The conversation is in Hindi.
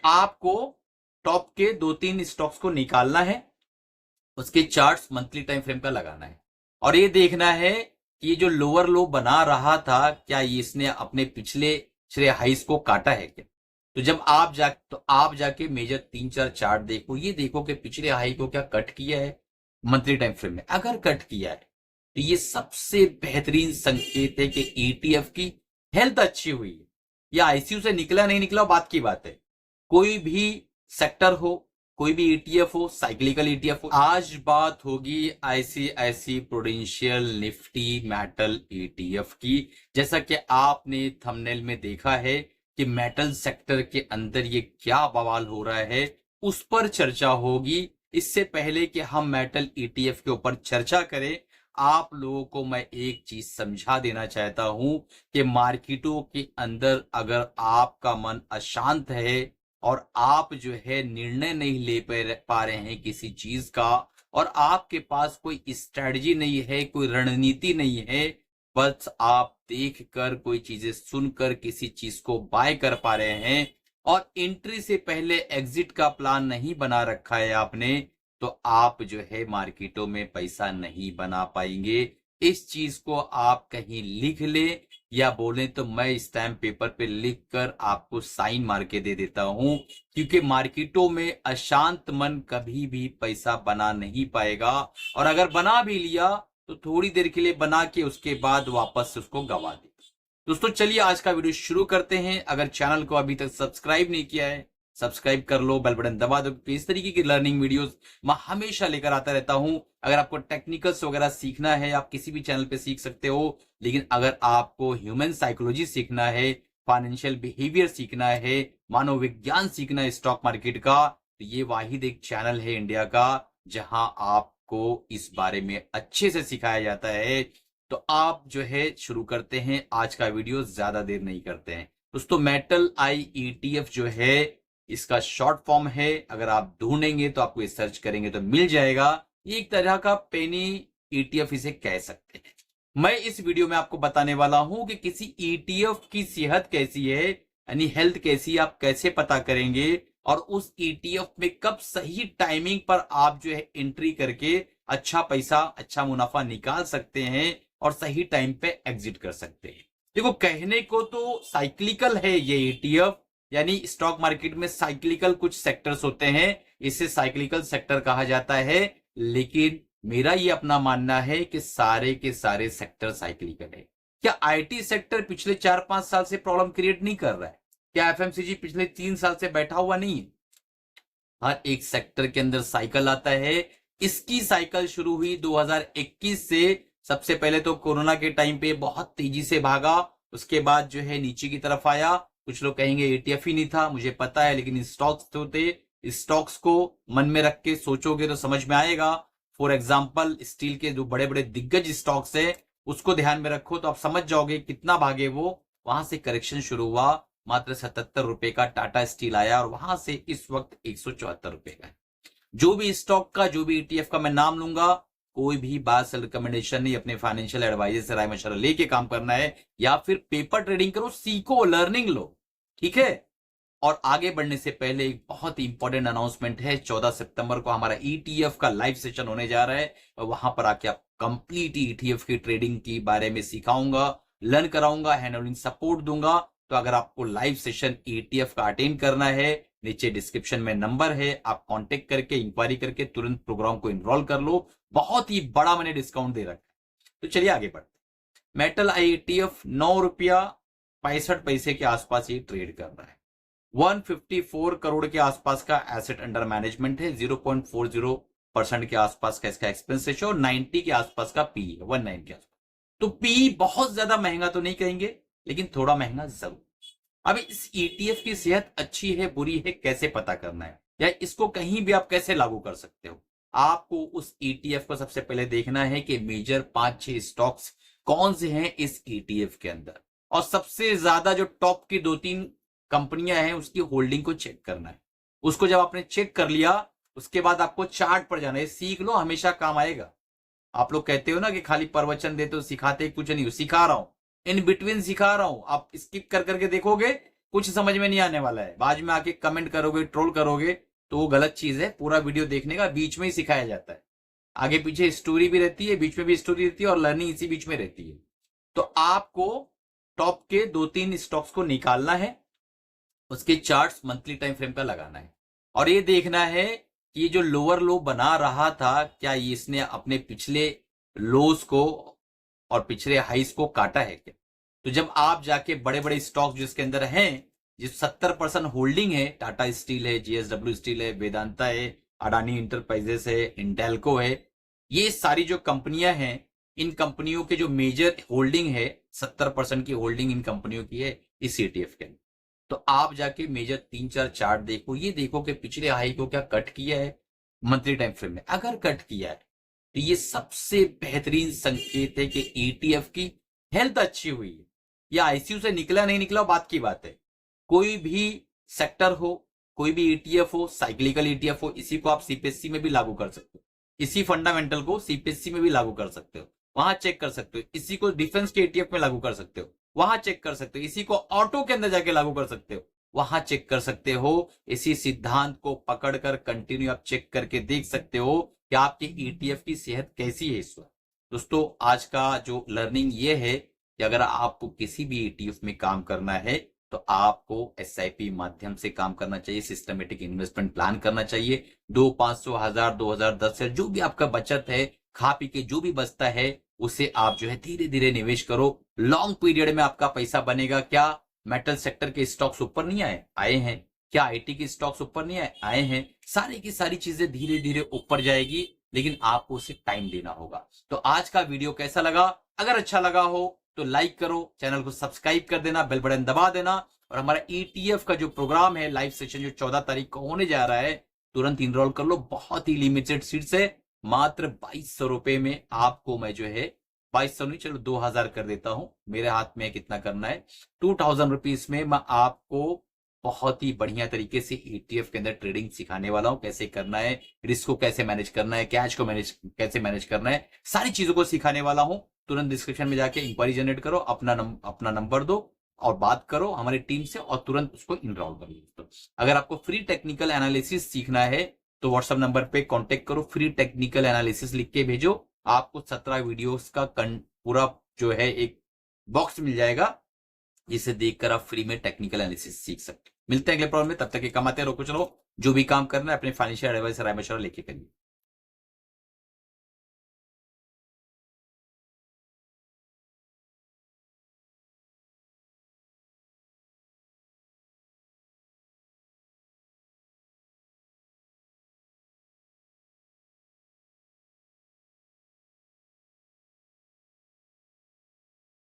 आपको टॉप के 2-3 स्टॉक्स को निकालना है, उसके चार्ट्स मंथली टाइम फ्रेम का लगाना है और ये देखना है कि ये जो लोअर लो बना रहा था क्या ये इसने अपने पिछले हाइस को काटा है क्या। तो जब आप जाके मेजर 3-4 चार्ट देखो, ये देखो कि पिछले हाई को क्या कट किया है मंथली टाइम फ्रेम में। अगर कट किया है तो ये सबसे बेहतरीन संकेत है कि ईटीएफ की हेल्थ अच्छी हुई है। या आईसीयू से निकला नहीं निकला बात की बात है। कोई भी सेक्टर हो, कोई भी ईटीएफ हो, साइक्लिकल ईटीएफ हो। आज बात होगी ICICI Prudential Nifty metal ETF की। जैसा कि आपने थंबनेल में देखा है कि मेटल सेक्टर के अंदर ये क्या बवाल हो रहा है, उस पर चर्चा होगी। इससे पहले कि हम मेटल ईटीएफ के ऊपर चर्चा करें, आप लोगों को मैं एक चीज समझा देना चाहता हूं कि मार्केटों के अंदर अगर आपका मन अशांत है और आप जो है निर्णय नहीं ले पा रहे हैं किसी चीज का, और आपके पास कोई स्ट्रेटजी नहीं है, कोई रणनीति नहीं है, बस आप देखकर कोई चीजें सुनकर किसी चीज को बाय कर पा रहे हैं और एंट्री से पहले एग्जिट का प्लान नहीं बना रखा है आपने, तो आप जो है मार्केटों में पैसा नहीं बना पाएंगे। इस चीज को आप कहीं लिख लें या बोलें तो मैं स्टैम्प पेपर पे लिखकर आपको साइन मार के दे देता हूं, क्योंकि मार्केटों में अशांत मन कभी भी पैसा बना नहीं पाएगा और अगर बना भी लिया तो थोड़ी देर के लिए बना के उसके बाद वापस उसको गवा दे। दोस्तों चलिए आज का वीडियो शुरू करते हैं। अगर चैनल को अभी तक सब्सक्राइब नहीं किया है, सब्सक्राइब कर लो, बेल बटन दबा दो, क्योंकि इस तरीके की लर्निंग वीडियोस मैं हमेशा लेकर आता रहता हूं। अगर आपको टेक्निकल्स वगैरह सीखना है, आप किसी भी चैनल पे सीख सकते हो, लेकिन अगर आपको ह्यूमन साइकोलॉजी सीखना है, फाइनेंशियल बिहेवियर सीखना है, मानव विज्ञान सीखना है स्टॉक मार्केट का, तो ये वाहिद एक चैनल है इंडिया का जहां आपको इस बारे में अच्छे से सिखाया जाता है। तो आप जो है शुरू करते हैं आज का वीडियो, ज्यादा देर नहीं करते हैं। दोस्तों मेटल आई ईटीएफ जो है इसका शॉर्ट फॉर्म है, अगर आप ढूंढेंगे तो आपको सर्च करेंगे तो मिल जाएगा। ये एक तरह का पेनी ईटीएफ इसे कह सकते हैं। मैं इस वीडियो में आपको बताने वाला हूं कि किसी ईटीएफ की सेहत कैसी है, यानी हेल्थ कैसी है, आप कैसे पता करेंगे और उस ईटीएफ में कब सही टाइमिंग पर आप जो है एंट्री करके अच्छा पैसा, अच्छा मुनाफा निकाल सकते हैं और सही टाइम पे एग्जिट कर सकते हैं। देखो कहने को तो साइक्लिकल है ये ईटीएफ, यानी स्टॉक मार्केट में साइक्लिकल कुछ सेक्टर्स होते हैं, इसे साइक्लिकल सेक्टर कहा जाता है, लेकिन मेरा ये अपना मानना है कि सारे के सारे सेक्टर साइक्लिकल है। क्या आईटी सेक्टर पिछले 4-5 साल से प्रॉब्लम क्रिएट नहीं कर रहा है? क्या एफएमसीजी पिछले 3 साल से बैठा हुआ नहीं है? हर एक सेक्टर के अंदर साइकिल आता है। इसकी साइकिल शुरू हुई 2021 से। सबसे पहले तो कोरोना के टाइम पे बहुत तेजी से भागा, उसके बाद जो है नीचे की तरफ आया। कुछ लोग कहेंगे एटीएफ ही नहीं था, मुझे पता है, लेकिन स्टॉक्स तो थे। स्टॉक्स को मन में रख के सोचोगे तो समझ में आएगा। फॉर एग्जांपल स्टील के जो बड़े बड़े दिग्गज स्टॉक्स है उसको ध्यान में रखो तो आप समझ जाओगे कितना भागे वो। वहां से करेक्शन शुरू हुआ, मात्र 77 रुपए का टाटा स्टील आया और वहां से इस वक्त 174 रुपए का है। जो भी स्टॉक का, जो भी ईटीएफ का मैं नाम लूंगा, कोई भी बात से रिकमेंडेशन नहीं, अपने फाइनेंशियल एडवाइजर से राय मशवरा लेके काम करना है या फिर पेपर ट्रेडिंग करो, सीखो, लर्निंग लो, ठीक है। और आगे बढ़ने से पहले एक बहुत ही इंपॉर्टेंट अनाउंसमेंट है। 14 सितंबर को हमारा ईटीएफ का लाइव सेशन होने जा रहा है और वहां पर आके आप कंप्लीट ईटीएफ की ट्रेडिंग के बारे में सिखाऊंगा, लर्न कराऊंगा, हैंडलिंग सपोर्ट दूंगा। तो अगर आपको लाइव सेशन ईटीएफ का अटेंड करना है, नीचे डिस्क्रिप्शन में नंबर है, आप कांटेक्ट करके इंक्वायरी करके तुरंत प्रोग्राम को इनरोल कर लो। बहुत ही बड़ा मैंने डिस्काउंट दे रखा है। तो चलिए आगे बढ़ते हैं। मेटल आईटीएफ 9 रुपया 65 पैसे के आसपास ये ट्रेड कर रहा है। 154 करोड़ के आसपास का एसेट अंडर मैनेजमेंट है। 0.40% के आसपास का इसका एक्सपेंस रेशियो और 90 के आसपास का पी है, 19 के आसपास। तो पी बहुत ज्यादा महंगा तो नहीं कहेंगे, लेकिन थोड़ा महंगा जरूर। अब इस ईटीएफ की सेहत अच्छी है, बुरी है, कैसे पता करना है, या इसको कहीं भी आप कैसे लागू कर सकते हो? आपको उस ईटीएफ को सबसे पहले देखना है कि मेजर 5-6 स्टॉक्स कौन से हैं इस ईटीएफ के अंदर, और सबसे ज्यादा जो टॉप की 2-3 कंपनियां हैं उसकी होल्डिंग को चेक करना है। उसको जब आपने चेक कर लिया, उसके बाद आपको चार्ट पर जाना है। सीख लो, हमेशा काम आएगा। आप लोग कहते हो ना कि खाली प्रवचन देते हो, सिखाते कुछ नहीं हो। सिखा रहा हूं, इन बिटवीन सिखा रहा हूं। आप स्किप कर करके देखोगे कुछ समझ में नहीं आने वाला है। बाद में आके कमेंट करोगे, ट्रोल करोगे तो वो गलत चीज है। पूरा वीडियो देखने का बीच में ही सिखाया जाता है। आगे पीछे स्टोरी भी रहती है, बीच में भी स्टोरी रहती है और लर्निंग इसी बीच में रहती है। तो आपको टॉप के 2-3 स्टॉक्स को निकालना है, उसके चार्ट्स मंथली टाइम फ्रेम पे लगाना है और ये देखना है कि ये जो लोअर लो बना रहा था, क्या इसने अपने पिछले लोस को और पिछले हाइस को काटा है क्या। तो जब आप जाके बड़े बड़े स्टॉक्स जिसके अंदर हैं, जिस 70% होल्डिंग है, टाटा स्टील है, JSW स्टील है, वेदांता है, अडानी इंटरप्राइजेस है, इंटेलको है, ये सारी जो कंपनियां हैं, इन कंपनियों के जो मेजर होल्डिंग है, 70% की होल्डिंग इन कंपनियों की है इस ETF के। तो आप जाके मेजर 3-4 चार्ट देखो, ये देखो कि पिछले हाई को क्या कट किया है मंथली टाइम फ्रेम में। अगर कट किया है तो ये सबसे बेहतरीन संकेत है कि ETF की हेल्थ अच्छी हुई है। या ICU से निकला नहीं निकला बात की बात है। कोई भी सेक्टर हो, कोई भी ETF हो, साइक्लिकल ETF हो, इसी को आप CPSC में भी लागू कर सकते हो। इसी फंडामेंटल को CPSC में भी लागू कर सकते हो, वहां चेक कर सकते हो। इसी को डिफेंस के ETF में लागू कर सकते हो, वहां चेक कर सकते हो। इसी को ऑटो के अंदर जाके लागू कर सकते हो, वहां चेक कर सकते हो। इसी सिद्धांत को पकड़कर कंटिन्यू आप चेक करके देख सकते हो कि आपके ETF की सेहत कैसी है इस वक्त। दोस्तों, आज का जो लर्निंग ये है कि अगर आपको किसी भी ETF में काम करना है तो आपको SIP माध्यम से काम करना चाहिए, सिस्टमेटिक इन्वेस्टमेंट प्लान करना चाहिए। 200, 500, 1000, 2000, 10,000 जो भी आपका बचत है, खा पी के जो भी बचता है, उसे आप जो है धीरे धीरे निवेश करो। लॉन्ग पीरियड में आपका पैसा बनेगा। क्या मेटल सेक्टर के स्टॉक्स ऊपर नहीं आए हैं? क्या IT के स्टॉक्स ऊपर नहीं आए हैं? सारी की सारी चीजें धीरे धीरे ऊपर जाएगी, लेकिन आपको उसे टाइम देना होगा। तो आज का वीडियो कैसा लगा? अगर अच्छा लगा हो तो लाइक करो, चैनल को सब्सक्राइब कर देना, बेल बटन दबा देना। और हमारा ETF का जो प्रोग्राम है, लाइव सेशन जो 14 तारीख को होने जा रहा है, तुरंत इनरोल कर लो। बहुत ही लिमिटेड सीट्स है, मात्र 2200 रुपए में आपको मैं जो है 2200 नहीं, चलो 2000 कर देता हूं। मेरे हाथ में कितना करना है, 2000 रुपीज में मैं आपको बहुत ही बढ़िया तरीके से ETF के अंदर ट्रेडिंग सिखाने वाला हूं। कैसे करना है, रिस्क को कैसे मैनेज करना है, कैश को कैसे मैनेज करना है, सारी चीजों को सिखाने वाला हूं। तुरंत डिस्क्रिप्शन में जाके इंक्वायरी जनरेट करो, अपना नंबर दो और बात करो हमारी टीम से और तुरंत उसको इनरोल कर लो। अगर आपको फ्री टेक्निकल एनालिसिस सीखना है तो व्हाट्सएप नंबर पे कांटेक्ट करो, फ्री टेक्निकल एनालिसिस लिख के भेजो। आपको 17 वीडियोस का पूरा जो है एक बॉक्स मिल जाएगा, जिसे देखकर आप फ्री में टेक्निकल एनालिसिस सीख सकते हो। मिलते हैं अगले प्रॉब्लम में, तब तक कमाते रहो, कुछ रहो। जो भी काम करना है अपने फाइनेंशियल एडवाइजर राय मशवरा लेके करिए।